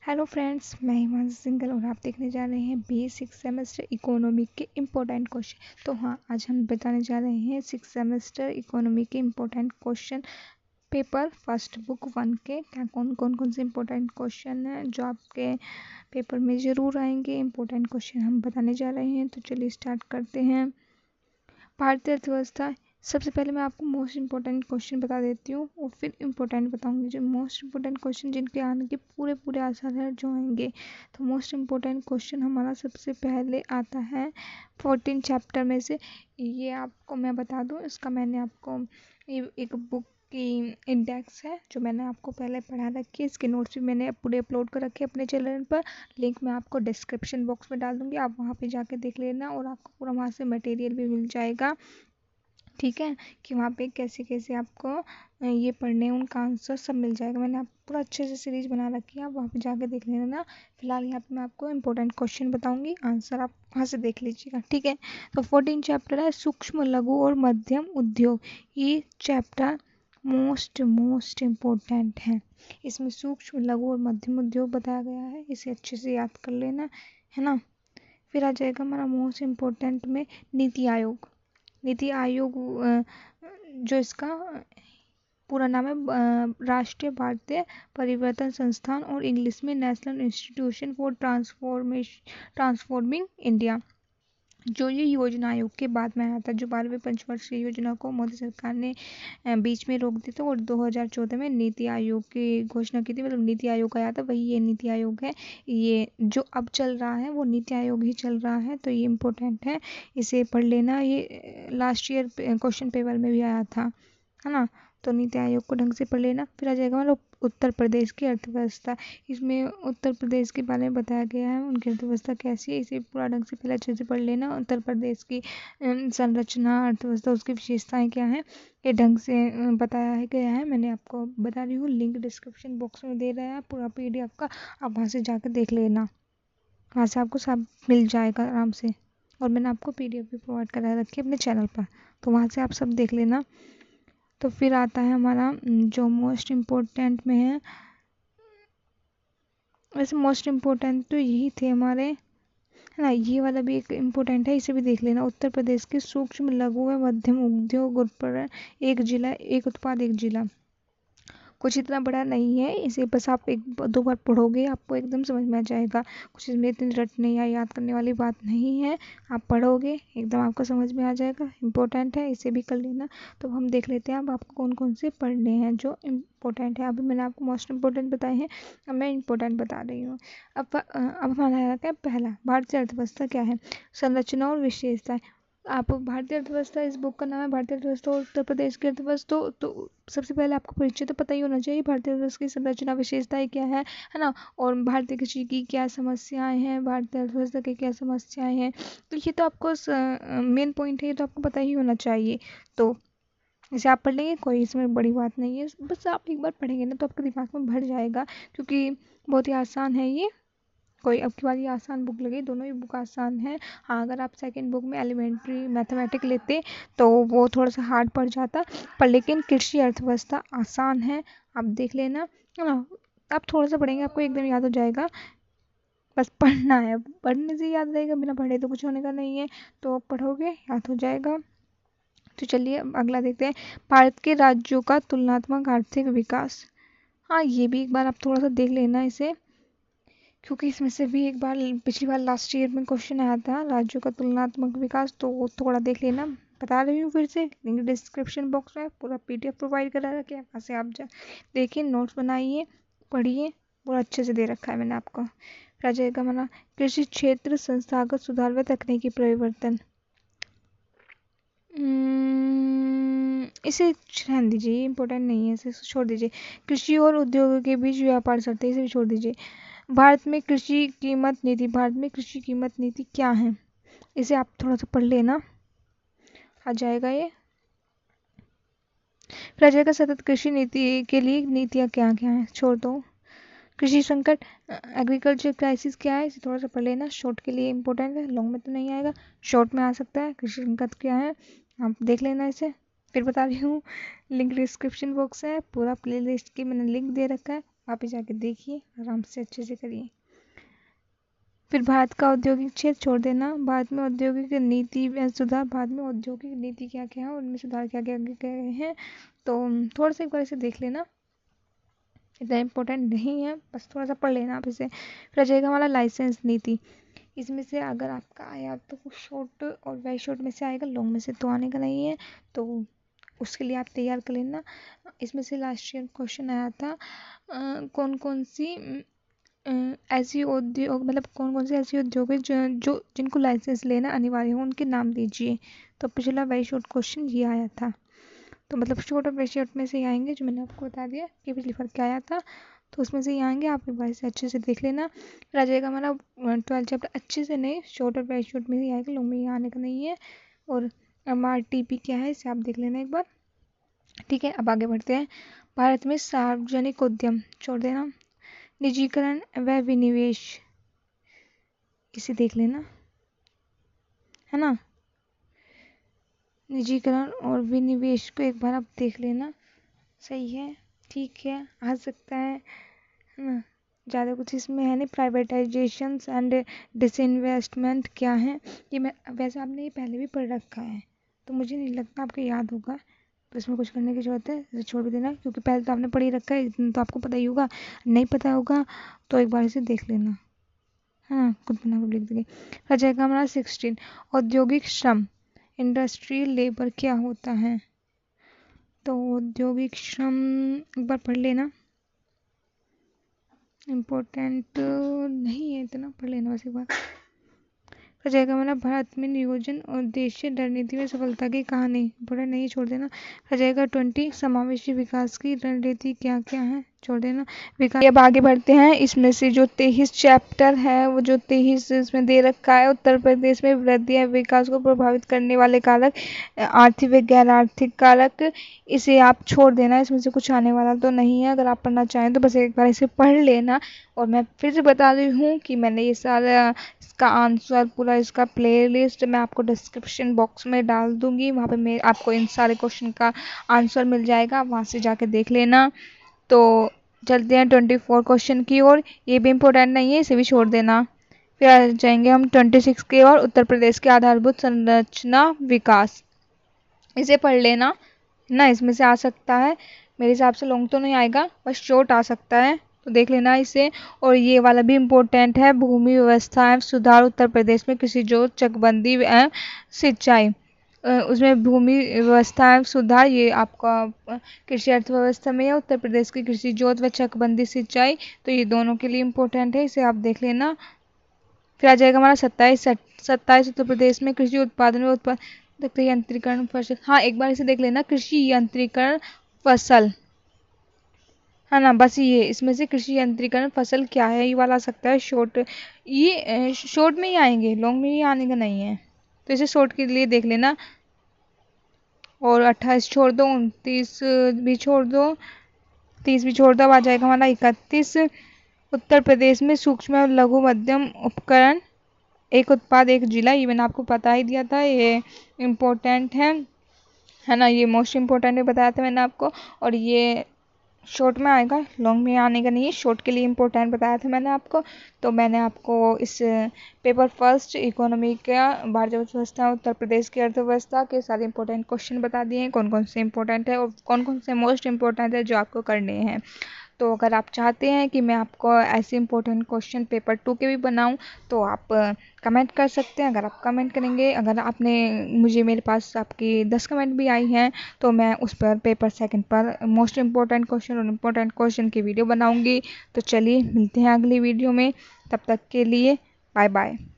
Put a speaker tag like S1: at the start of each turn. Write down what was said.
S1: Hello friends, मैं Himanshu single और आप देखने जा रहे हैं बी सिक्स सेमेस्टर इकोनॉमिक के इम्पोर्टेंट क्वेश्चन। तो हाँ, आज हम बताने जा रहे हैं सिक्स सेमेस्टर इकोनॉमिक के important question paper first book 1 के क्या कौन से इम्पोर्टेंट क्वेश्चन हैं जो आपके पेपर में ज़रूर आएंगे। इम्पोर्टेंट क्वेश्चन हम बताने जा रहे हैं, तो चलिए स्टार्ट करते हैं। भारतीय अर्थव्यवस्था। सबसे पहले मैं आपको मोस्ट इम्पोर्टेंट क्वेश्चन बता देती हूँ और फिर इम्पोर्टेंट बताऊंगी। जो मोस्ट इम्पोर्टेंट क्वेश्चन जिनके आने के पूरे आसार हैं जो आएंगे। तो मोस्ट इम्पोर्टेंट क्वेश्चन हमारा सबसे पहले आता है 14 चैप्टर में से। ये आपको मैं बता दूँ, इसका मैंने आपको ये एक बुक की इंडेक्स है जो मैंने आपको पहले पढ़ा रखी है। इसके नोट्स भी मैंने पूरे अपलोड कर रखे हैं अपने चैनल पर। लिंक मैं आपको डिस्क्रिप्शन बॉक्स में डाल दूँगी, आप वहाँ पे जाके देख लेना और आपको पूरा वहाँ से मटेरियल भी मिल जाएगा। ठीक है, कि वहाँ पे कैसे कैसे आपको ये पढ़ने उनका आंसर सब मिल जाएगा। मैंने आप पूरा अच्छे से सीरीज बना रखी है, आप वहाँ पे जाके देख लेना ना। फिलहाल यहाँ पे मैं आपको इम्पोर्टेंट क्वेश्चन बताऊंगी, आंसर आप वहाँ से देख लीजिएगा। ठीक है, तो 14 चैप्टर है सूक्ष्म लघु और मध्यम उद्योग। ये चैप्टर मोस्ट इम्पोर्टेंट है। इसमें सूक्ष्म लघु और मध्यम उद्योग बताया गया है, इसे अच्छे से याद कर लेना है ना। फिर आ जाएगा हमारा मोस्ट इम्पोर्टेंट में नीति आयोग। नीति आयोग जो इसका पूरा नाम है राष्ट्रीय भारतीय परिवर्तन संस्थान और इंग्लिश में national institution for transforming India. जो ये योजना आयोग के बाद में आया था, जो 12वें पंचवर्षीय योजना को मोदी सरकार ने बीच में रोक दी था और 2014 में नीति आयोग की घोषणा की थी। मतलब नीति आयोग आया था, वही ये नीति आयोग है। ये जो अब चल रहा है वो नीति आयोग ही चल रहा है, तो ये इम्पोर्टेंट है, इसे पढ़ लेना। ये लास्ट ईयर क्वेश्चन पेपर में भी आया था, है ना। तो नीति आयोग को ढंग से पढ़ लेना। फिर आ जाएगा मतलब उत्तर प्रदेश की अर्थव्यवस्था। इसमें उत्तर प्रदेश के बारे में बताया गया है, उनकी अर्थव्यवस्था कैसी है, इसे पूरा ढंग से पहले अच्छे से पढ़ लेना। उत्तर प्रदेश की संरचना, अर्थव्यवस्था, उसकी विशेषताएं क्या हैं, ये ढंग से बताया गया है। मैंने आपको बता रही हूँ, लिंक डिस्क्रिप्शन बॉक्स में दे रहा है पूरा PDF का, आप वहाँ से जाकर देख लेना, वहाँ से आपको सब मिल जाएगा आराम से। और मैंने आपको PDF भी प्रोवाइड करा रखी है अपने चैनल पर, तो वहाँ से आप सब देख लेना। तो फिर आता है हमारा जो मोस्ट इम्पोर्टेंट में है, वैसे मोस्ट इम्पोर्टेंट तो यही थे हमारे, है ना। ये वाला भी एक इम्पोर्टेंट है, इसे भी देख लेना। उत्तर प्रदेश के सूक्ष्म लघु व मध्यम उद्योग उत्पादन एक जिला एक उत्पाद एक जिला। कुछ इतना बड़ा नहीं है, इसे बस आप एक दो बार पढ़ोगे आपको एकदम समझ में आ जाएगा। कुछ इसमें इतनी रटने या याद करने वाली बात नहीं है, आप पढ़ोगे एकदम आपको समझ में आ जाएगा। इम्पोर्टेंट है, इसे भी कर लेना। तो हम देख लेते हैं अब आपको कौन कौन से पढ़ने हैं जो इम्पोर्टेंट है। अभी मैंने आपको मोस्ट इम्पोर्टेंट बताए हैं, अब मैं इम्पोर्टेंट बता रही हूँ। अब हमारा क्या पहला, भारतीय अर्थव्यवस्था क्या है, संरचना और विशेषताएं। आप भारतीय अर्थव्यवस्था, इस बुक का नाम है भारतीय अर्थव्यवस्था और उत्तर प्रदेश की अर्थव्यवस्था। तो सबसे पहले आपको परिचय तो पता ही होना चाहिए, भारतीय अर्थव्यवस्था की संरचना विशेषताएं क्या है ना। और भारतीय कृषि की क्या समस्याएं हैं, भारतीय अर्थव्यवस्था की क्या समस्याएं हैं, तो ये तो आपको मेन पॉइंट है, ये तो आपको पता ही होना चाहिए। तो इसे आप पढ़ लेंगे, कोई इसमें बड़ी बात नहीं है, बस आप एक बार पढ़ेंगे ना तो आपके दिमाग में भर जाएगा, क्योंकि बहुत ही आसान है ये। कोई अब की बार ये आसान बुक लगी, दोनों ही बुक आसान है। हाँ, अगर आप सेकंड बुक में एलिमेंट्री मैथमेटिक लेते तो वो थोड़ा सा हार्ड पड़ जाता, पर लेकिन कृषि अर्थव्यवस्था आसान है, आप देख लेना, है ना। आप थोड़ा सा पढ़ेंगे आपको एकदम याद हो जाएगा, बस पढ़ना है, पढ़ने से याद रहेगा, बिना पढ़े तो कुछ होने का नहीं है। तो आप पढ़ोगे याद हो जाएगा। तो चलिए अब अगला देखते हैं, भारत के राज्यों का तुलनात्मक आर्थिक विकास। हाँ, ये भी एक बार आप थोड़ा सा देख लेना इसे, क्योंकि इसमें से भी एक बार पिछली बार लास्ट ईयर में क्वेश्चन आया था राज्यों का तुलनात्मक विकास, तो वो थोड़ा देख लेना। बता रही हूँ फिर से, लिंक डिस्क्रिप्शन बॉक्स में पूरा PDF प्रोवाइड करा रखा है, वहाँ से आप जा देखिए, नोट्स बनाइए, पढ़िए, पूरा अच्छे से दे रखा है मैंने आपको। फिर आ जाएगा हमारा कृषि क्षेत्र संस्थागत सुधार व तकनीकी परिवर्तन। इसे रहने दीजिए, इम्पोर्टेंट नहीं है, इसे छोड़ दीजिए। कृषि और उद्योगों के बीच व्यापार शर्तें, इसे भी छोड़ दीजिए। भारत में कृषि कीमत नीति, भारत में कृषि कीमत नीति क्या है, इसे आप थोड़ा सा पढ़ लेना, आ जाएगा ये। फिर आ जाएगा सतत कृषि नीति के लिए नीतियाँ क्या क्या हैं, छोड़ दो। कृषि संकट, एग्रीकल्चर क्राइसिस क्या है, इसे थोड़ा सा पढ़ लेना, शॉर्ट के लिए इंपॉर्टेंट है, लॉन्ग में तो नहीं आएगा, शॉर्ट में आ सकता है। कृषि संकट क्या है, आप देख लेना इसे। फिर बता रही हूँ, लिंक डिस्क्रिप्शन बॉक्स है, पूरा प्लेलिस्ट की मैंने लिंक दे रखा है, वापस जाके देखिए, आराम से अच्छे से करिए। फिर भारत का औद्योगिक क्षेत्र छोड़ देना, भारत में औद्योगिक नीति में सुधार, भारत में औद्योगिक नीति क्या क्या है, उनमें सुधार क्या क्या क्या हैं, तो थोड़ा सा एक बार इसे देख लेना, इतना इम्पोर्टेंट नहीं है, बस थोड़ा सा पढ़ लेना आप इसे। फिर आ जाएगा हमारा लाइसेंस नीति। इसमें से अगर आपका आया तो शॉर्ट और वेरी शॉर्ट में से आएगा, लॉन्ग में से तो आने का नहीं है, तो उसके लिए आप तैयार कर लेना। इसमें से लास्ट ईयर क्वेश्चन आया था कौन कौन सी ऐसी उद्योग, मतलब कौन कौन से ऐसे उद्योग है जो जिनको लाइसेंस लेना अनिवार्य हो, उनके नाम दीजिए। तो पिछला वेरी शॉर्ट क्वेश्चन ये आया था, तो मतलब शॉर्ट और वेरी शॉर्ट में से ही आएंगे, जो मैंने आपको बता दिया कि पिछली बार क्या आया था, तो उसमें से ही आएंगे। आप एक बार से अच्छे से देख लेना। फिर आ जाएगा हमारा 12 चैप्टर, अच्छे से नहीं, शॉर्ट और वेरी शॉर्ट में ही आएगा, लॉन्ग में ही आने का नहीं है। और MRTP क्या है इसे आप देख लेना एक बार, ठीक है। अब आगे बढ़ते हैं। भारत में सार्वजनिक उद्यम छोड़ देना, निजीकरण व विनिवेश इसे देख लेना, है ना। निजीकरण और विनिवेश को एक बार आप देख लेना, सही है, ठीक है, आ सकता है ना। ज़्यादा कुछ इसमें है नहीं। प्राइवेटाइजेशन एंड डिसइन्वेस्टमेंट क्या है, ये मैं वैसे आपने ये पहले भी पढ़ रखा है, तो मुझे नहीं लगता आपको याद होगा, तो इसमें कुछ करने की जरूरत है, इसे छोड़ भी देना, क्योंकि पहले तो आपने पढ़ ही रखा है, इतना तो आपको पता ही होगा। नहीं पता होगा तो एक बार इसे देख लेना, हाँ, खुद बना कर लिख देंगे। आ जाएगा हमारा 16 औद्योगिक श्रम, इंडस्ट्रियल लेबर क्या होता है। तो औद्योगिक श्रम एक बार पढ़ लेना, इम्पोर्टेंट नहीं है इतना, पढ़ लेना बस एक बार। हो जाएगा हमारा भारत में नियोजन और देशीय रणनीति में सफलता की कहानी, बड़ा नहीं, छोड़ देना। हो जाएगा 20 समावेशी विकास की रणनीति क्या क्या है, छोड़ देना। विकास, अब आगे बढ़ते हैं। इसमें से जो 23 चैप्टर है, वो जो 23 इसमें दे रखा है, उत्तर प्रदेश में वृद्धि या विकास को प्रभावित करने वाले कारक, आर्थिक व गैर आर्थिक कारक, इसे आप छोड़ देना, इसमें से कुछ आने वाला तो नहीं है। अगर आप पढ़ना चाहें तो बस एक बार इसे पढ़ लेना। और मैं फिर से बता रही हूँ कि मैंने ये सारा इसका आंसर, पूरा इसका प्लेलिस्ट मैं आपको डिस्क्रिप्शन बॉक्स में डाल दूंगी, वहाँ पे मैं आपको इन सारे क्वेश्चन का आंसर मिल जाएगा, वहाँ से जाके देख लेना। तो चलते हैं 24 क्वेश्चन की ओर, ये भी इम्पोर्टेंट नहीं है, इसे भी छोड़ देना। फिर आ जाएंगे हम 26 की ओर, उत्तर प्रदेश के आधारभूत संरचना विकास, इसे पढ़ लेना ना, इसमें से आ सकता है, मेरे हिसाब से लॉन्ग तो नहीं आएगा, बस शॉर्ट आ सकता है, तो देख लेना इसे। और ये वाला भी इम्पोर्टेंट है, भूमि व्यवस्था एवं सुधार उत्तर प्रदेश में कृषि जोत चकबंदी एवं सिंचाई, उसमें भूमि व्यवस्था एवं सुधार, ये आपका कृषि अर्थव्यवस्था में है, उत्तर प्रदेश की कृषि जोत व चकबंदी सिंचाई, तो ये दोनों के लिए इम्पोर्टेंट है, इसे आप देख लेना। फिर आ जाएगा हमारा 27 उत्तर प्रदेश में कृषि उत्पादन में यंत्रीकरण फसल, हाँ एक बार इसे देख लेना, कृषि यंत्रीकरण फसल, है ना, बस ये इसमें से कृषि यंत्रीकरण फसल क्या है, ये वाला आ सकता है शॉर्ट, ये शॉर्ट में ही आएंगे, लॉन्ग में ही आने का नहीं है, तो इसे शॉर्ट के लिए देख लेना। और 28 छोड़ दो, 29 भी छोड़ दो, 30 भी छोड़ दो, अब आ जाएगा हमारा 31 उत्तर प्रदेश में सूक्ष्म और लघु मध्यम उपकरण, एक उत्पाद एक जिला, ये मैंने आपको बता ही दिया था, ये इम्पोर्टेंट है ना, ये मोस्ट इम्पोर्टेंट बताया था मैंने आपको। और ये शॉर्ट में आएगा, लॉन्ग में आने का नहीं है, शॉर्ट के लिए इम्पोर्टेंट बताया था मैंने आपको। तो मैंने आपको इस पेपर फर्स्ट इकोनॉमी का, भारतीय अर्थव्यवस्था, उत्तर प्रदेश की अर्थव्यवस्था के सारे इंपॉर्टेंट क्वेश्चन बता दिए हैं, कौन कौन से इंपॉर्टेंट है और कौन कौन से मोस्ट इम्पोर्टेंट है जो आपको करने हैं। तो अगर आप चाहते हैं कि मैं आपको ऐसे इंपॉर्टेंट क्वेश्चन पेपर 2 के भी बनाऊं, तो आप कमेंट कर सकते हैं। अगर आप कमेंट करेंगे, अगर आपने मुझे, मेरे पास आपकी 10 कमेंट भी आई हैं, तो मैं उस पर पेपर सेकंड पर मोस्ट इम्पोर्टेंट क्वेश्चन और इम्पोर्टेंट क्वेश्चन की वीडियो बनाऊंगी। तो चलिए मिलते हैं अगली वीडियो में, तब तक के लिए बाय बाय।